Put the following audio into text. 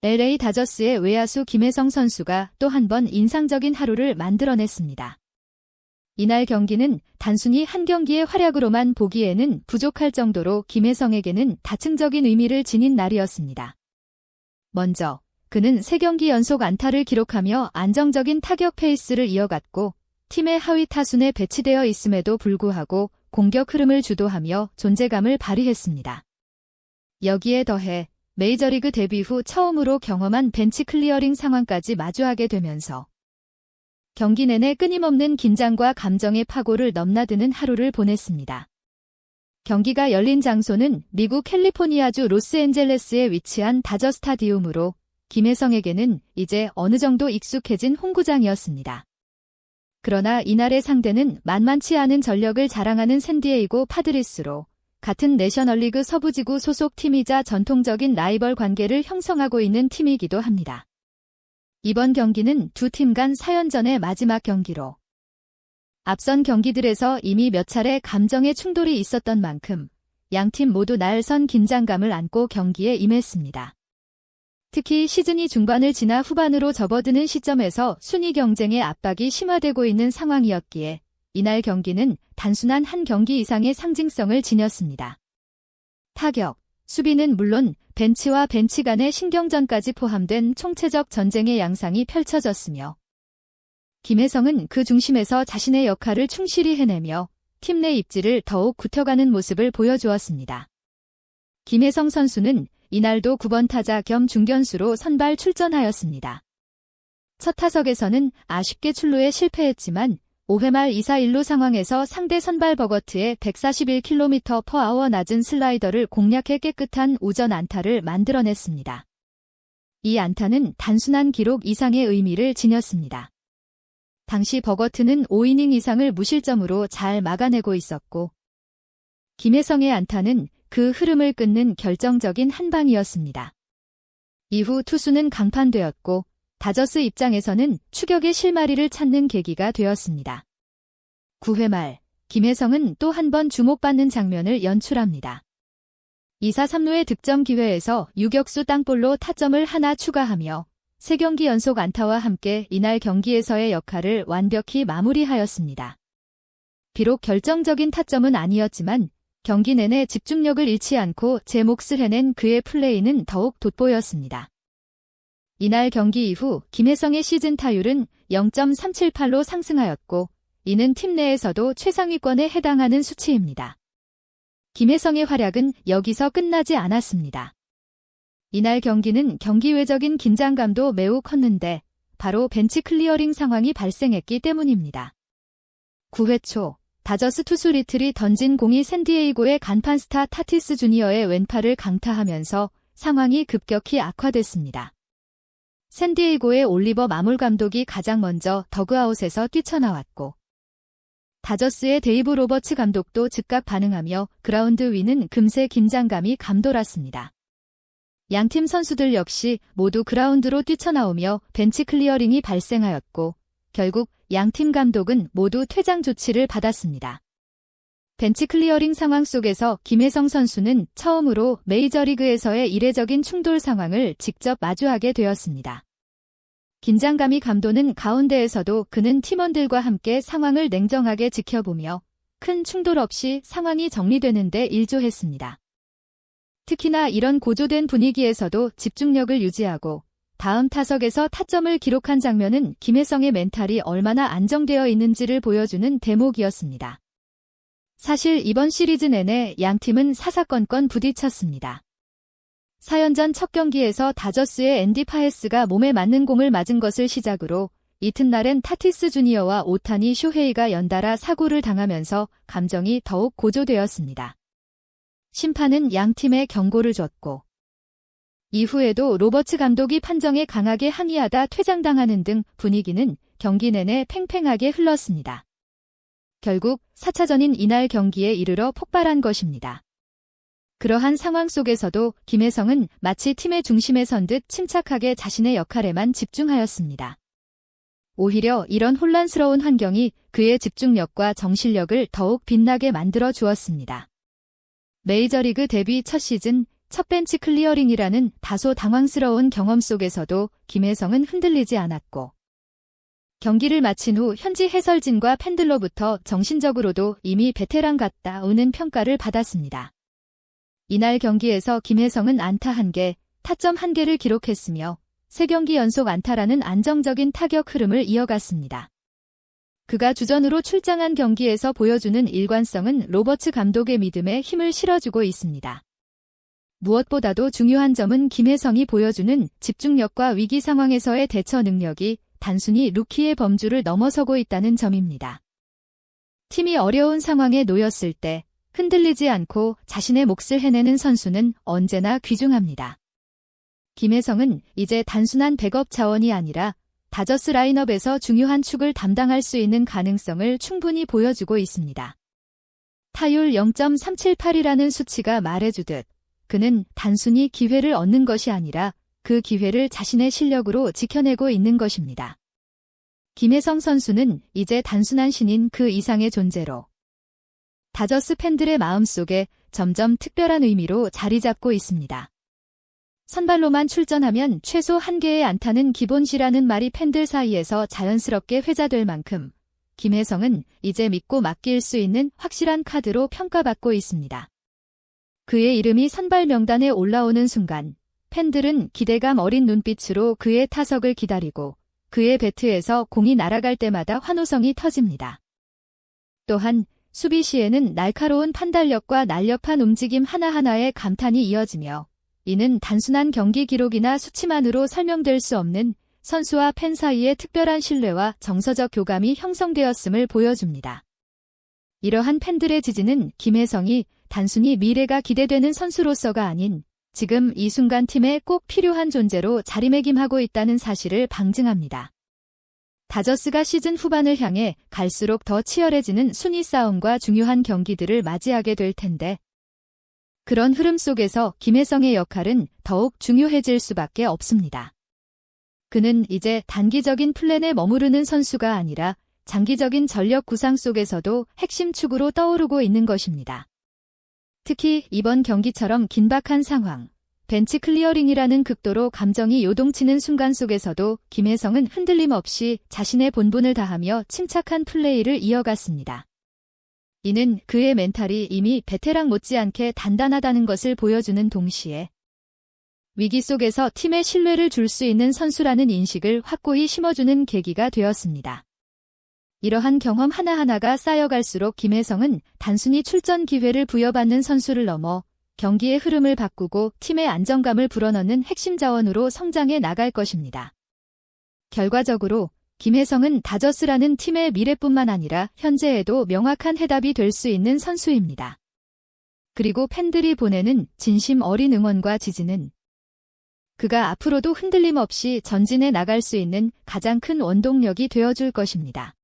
LA 다저스의 외야수 김혜성 선수가 또 한 번 인상적인 하루를 만들어냈습니다. 이날 경기는 단순히 한 경기의 활약으로만 보기에는 부족할 정도로 김혜성에게는 다층적인 의미를 지닌 날이었습니다. 먼저 그는 3경기 연속 안타를 기록하며 안정적인 타격 페이스를 이어갔고 팀의 하위 타순에 배치되어 있음에도 불구하고 공격 흐름을 주도하며 존재감을 발휘했습니다. 여기에 더해 메이저리그 데뷔 후 처음으로 경험한 벤치 클리어링 상황까지 마주하게 되면서 경기 내내 끊임없는 긴장과 감정의 파고를 넘나드는 하루를 보냈습니다. 경기가 열린 장소는 미국 캘리포니아주 로스앤젤레스에 위치한 다저 스타디움으로 김혜성에게는 이제 어느 정도 익숙해진 홈구장이었습니다. 그러나 이날의 상대는 만만치 않은 전력을 자랑하는 샌디에이고 파드리스로 같은 내셔널리그 서부지구 소속 팀이자 전통적인 라이벌 관계를 형성하고 있는 팀이기도 합니다. 이번 경기는 두 팀 간 4연전의 마지막 경기로 앞선 경기들에서 이미 몇 차례 감정의 충돌이 있었던 만큼 양팀 모두 날선 긴장감을 안고 경기에 임했습니다. 특히 시즌이 중반을 지나 후반으로 접어드는 시점에서 순위 경쟁의 압박이 심화되고 있는 상황이었기에 이날 경기는 단순한 한 경기 이상의 상징성을 지녔습니다. 타격, 수비는 물론 벤치와 벤치 간의 신경전까지 포함된 총체적 전쟁의 양상이 펼쳐졌으며 김혜성은 그 중심에서 자신의 역할을 충실히 해내며 팀 내 입지를 더욱 굳혀가는 모습을 보여주었습니다. 김혜성 선수는 이날도 9번 타자 겸 중견수로 선발 출전하였습니다. 첫 타석에서는 아쉽게 출루에 실패했지만 5회 말 2사 1루 상황에서 상대 선발 버거트의 141km/h 낮은 슬라이더를 공략해 깨끗한 우전 안타를 만들어냈습니다. 이 안타는 단순한 기록 이상의 의미를 지녔습니다. 당시 버거트는 5이닝 이상을 무실점으로 잘 막아내고 있었고 김혜성의 안타는 그 흐름을 끊는 결정적인 한 방이었습니다. 이후 투수는 강판되었고 다저스 입장에서는 추격의 실마리를 찾는 계기가 되었습니다. 9회 말 김혜성은 또 한 번 주목받는 장면을 연출합니다. 2사 3루의 득점 기회에서 유격수 땅볼로 타점을 하나 추가하며 3경기 연속 안타와 함께 이날 경기에서의 역할을 완벽히 마무리하였습니다. 비록 결정적인 타점은 아니었지만 경기 내내 집중력을 잃지 않고 제 몫을 해낸 그의 플레이는 더욱 돋보였습니다. 이날 경기 이후 김혜성의 시즌 타율은 0.378로 상승하였고 이는 팀 내에서도 최상위권에 해당하는 수치입니다. 김혜성의 활약은 여기서 끝나지 않았습니다. 이날 경기는 경기 외적인 긴장감도 매우 컸는데 바로 벤치 클리어링 상황이 발생했기 때문입니다. 9회 초 다저스 투수 리틀이 던진 공이 샌디에이고의 간판 스타 타티스 주니어의 왼팔을 강타하면서 상황이 급격히 악화됐습니다. 샌디에이고의 올리버 마물 감독이 가장 먼저 더그아웃에서 뛰쳐나왔고 다저스의 데이브 로버츠 감독도 즉각 반응하며 그라운드 위는 금세 긴장감이 감돌았습니다. 양팀 선수들 역시 모두 그라운드로 뛰쳐나오며 벤치 클리어링이 발생하였고 결국 양팀 감독은 모두 퇴장 조치를 받았습니다. 벤치 클리어링 상황 속에서 김혜성 선수는 처음으로 메이저리그에서의 이례적인 충돌 상황을 직접 마주하게 되었습니다. 긴장감이 감도는 가운데에서도 그는 팀원들과 함께 상황을 냉정하게 지켜보며 큰 충돌 없이 상황이 정리되는 데 일조했습니다. 특히나 이런 고조된 분위기에서도 집중력을 유지하고 다음 타석에서 타점을 기록한 장면은 김혜성의 멘탈이 얼마나 안정되어 있는지를 보여주는 대목이었습니다. 사실 이번 시리즈 내내 양팀은 사사건건 부딪혔습니다. 4연전 첫 경기에서 다저스의 앤디 파헤스가 몸에 맞는 공을 맞은 것을 시작으로 이튿날엔 타티스 주니어와 오타니 쇼헤이가 연달아 사고를 당하면서 감정이 더욱 고조되었습니다. 심판은 양팀에 경고를 줬고 이후에도 로버츠 감독이 판정에 강하게 항의하다 퇴장당하는 등 분위기는 경기 내내 팽팽하게 흘렀습니다. 결국 4차전인 이날 경기에 이르러 폭발한 것입니다. 그러한 상황 속에서도 김혜성은 마치 팀의 중심에 선 듯 침착하게 자신의 역할에만 집중하였습니다. 오히려 이런 혼란스러운 환경이 그의 집중력과 정신력을 더욱 빛나게 만들어 주었습니다. 메이저리그 데뷔 첫 시즌 첫 벤치 클리어링이라는 다소 당황스러운 경험 속에서도 김혜성은 흔들리지 않았고, 경기를 마친 후 현지 해설진과 팬들로부터 정신적으로도 이미 베테랑 같다는 평가를 받았습니다. 이날 경기에서 김혜성은 안타 1개, 타점 1개를 기록했으며 3경기 연속 안타라는 안정적인 타격 흐름을 이어갔습니다. 그가 주전으로 출장한 경기에서 보여주는 일관성은 로버츠 감독의 믿음에 힘을 실어주고 있습니다. 무엇보다도 중요한 점은 김혜성이 보여주는 집중력과 위기 상황에서의 대처 능력이 단순히 루키의 범주를 넘어서고 있다는 점입니다. 팀이 어려운 상황에 놓였을 때 흔들리지 않고 자신의 몫을 해내는 선수는 언제나 귀중합니다. 김혜성은 이제 단순한 백업 자원이 아니라 다저스 라인업에서 중요한 축을 담당할 수 있는 가능성을 충분히 보여주고 있습니다. 타율 0.378이라는 수치가 말해주듯 그는 단순히 기회를 얻는 것이 아니라 그 기회를 자신의 실력으로 지켜내고 있는 것입니다. 김혜성 선수는 이제 단순한 신인 그 이상의 존재로 다저스 팬들의 마음속에 점점 특별한 의미로 자리 잡고 있습니다. 선발로만 출전하면 최소 1개의 안타는 기본시라는 말이 팬들 사이에서 자연스럽게 회자될 만큼 김혜성은 이제 믿고 맡길 수 있는 확실한 카드로 평가받고 있습니다. 그의 이름이 선발 명단에 올라오는 순간 팬들은 기대감 어린 눈빛으로 그의 타석을 기다리고 그의 배트에서 공이 날아갈 때마다 환호성이 터집니다. 또한 수비 시에는 날카로운 판단력과 날렵한 움직임 하나하나에 감탄이 이어지며 이는 단순한 경기 기록이나 수치만으로 설명될 수 없는 선수와 팬 사이의 특별한 신뢰와 정서적 교감이 형성되었음을 보여줍니다. 이러한 팬들의 지지는 김혜성이 단순히 미래가 기대되는 선수로서가 아닌 지금 이 순간 팀에 꼭 필요한 존재로 자리매김하고 있다는 사실을 방증합니다. 다저스가 시즌 후반을 향해 갈수록 더 치열해지는 순위 싸움과 중요한 경기들을 맞이하게 될 텐데 그런 흐름 속에서 김혜성의 역할은 더욱 중요해질 수밖에 없습니다. 그는 이제 단기적인 플랜에 머무르는 선수가 아니라 장기적인 전력 구상 속에서도 핵심 축으로 떠오르고 있는 것입니다. 특히 이번 경기처럼 긴박한 상황, 벤치 클리어링이라는 극도로 감정이 요동치는 순간 속에서도 김혜성은 흔들림 없이 자신의 본분을 다하며 침착한 플레이를 이어갔습니다. 이는 그의 멘탈이 이미 베테랑 못지않게 단단하다는 것을 보여주는 동시에 위기 속에서 팀에 신뢰를 줄 수 있는 선수라는 인식을 확고히 심어주는 계기가 되었습니다. 이러한 경험 하나하나가 쌓여갈수록 김혜성은 단순히 출전 기회를 부여받는 선수를 넘어 경기의 흐름을 바꾸고 팀의 안정감을 불어넣는 핵심 자원으로 성장해 나갈 것입니다. 결과적으로 김혜성은 다저스라는 팀의 미래뿐만 아니라 현재에도 명확한 해답이 될 수 있는 선수입니다. 그리고 팬들이 보내는 진심 어린 응원과 지지는 그가 앞으로도 흔들림 없이 전진해 나갈 수 있는 가장 큰 원동력이 되어줄 것입니다.